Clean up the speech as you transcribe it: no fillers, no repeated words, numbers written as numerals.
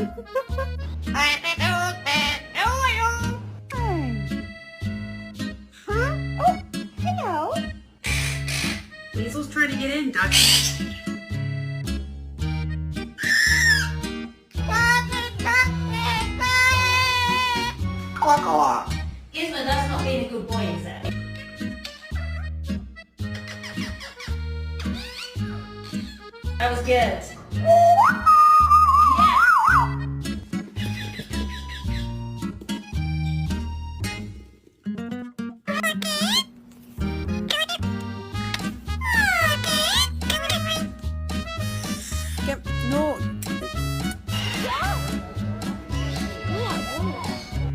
Huh? Oh, hello. Weasel's trying to get in, Ducky. Gizmo, that's not being a good boy, is it? That was good.